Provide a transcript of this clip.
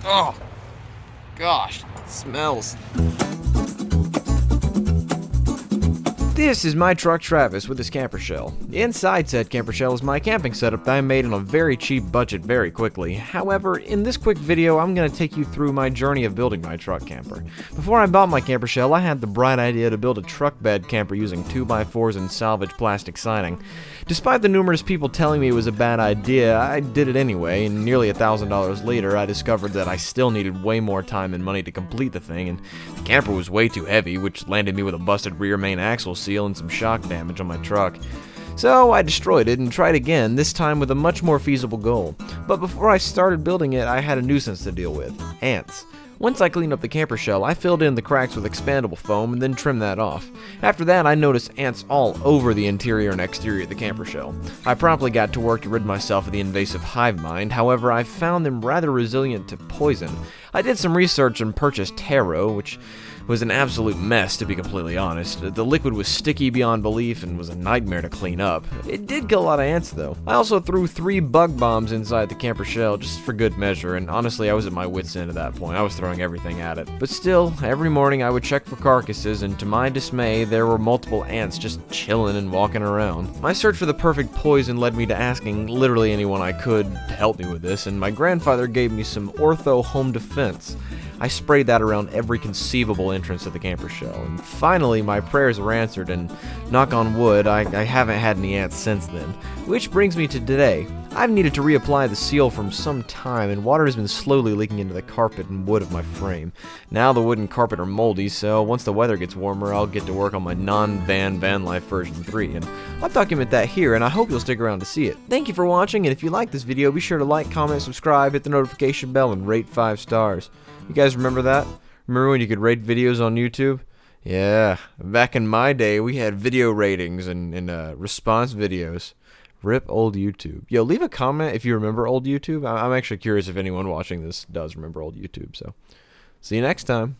Oh, gosh, it smells. This is my truck Travis with his camper shell. Inside said camper shell is my camping setup that I made on a very cheap budget very quickly. However, in this quick video, I'm going to take you through my journey of building my truck camper. Before I bought my camper shell, I had the bright idea to build a truck bed camper using 2x4s and salvage plastic siding. Despite the numerous people telling me it was a bad idea, I did it anyway, and nearly $1,000 later, I discovered that I still needed way more time and money to complete the thing, and the camper was way too heavy, which landed me with a busted rear main axle seal and some shock damage on my truck. So I destroyed it and tried again, this time with a much more feasible goal. But before I started building it, I had a nuisance to deal with: ants. Once I cleaned up the camper shell, I filled in the cracks with expandable foam and then trimmed that off. After that, I noticed ants all over the interior and exterior of the camper shell. I promptly got to work to rid myself of the invasive hive mind. However, I found them rather resilient to poison. I did some research and purchased taro, which was an absolute mess, to be completely honest. The liquid was sticky beyond belief and was a nightmare to clean up. It did kill a lot of ants though. I also threw 3 bug bombs inside the camper shell just for good measure, and honestly I was at my wit's end at that point. I was throwing everything at it. But still, every morning I would check for carcasses, and to my dismay there were multiple ants just chilling and walking around. My search for the perfect poison led me to asking literally anyone I could to help me with this, and my grandfather gave me some Ortho Home Defense. I sprayed that around every conceivable entrance of the camper shell, and finally my prayers were answered, and knock on wood, I haven't had any ants since then. Which brings me to today. I've needed to reapply the seal for some time, and water has been slowly leaking into the carpet and wood of my frame. Now the wood and carpet are moldy, so once the weather gets warmer, I'll get to work on my van life version 3, and I'll document that here, and I hope you'll stick around to see it. Thank you for watching, and if you like this video, be sure to like, comment, subscribe, hit the notification bell, and rate 5 stars. You guys remember that? Remember when you could rate videos on YouTube? Yeah, back in my day, we had video ratings and response videos. Rip old YouTube. Yo, leave a comment if you remember old YouTube. I'm actually curious if anyone watching this does remember old YouTube, so see you next time.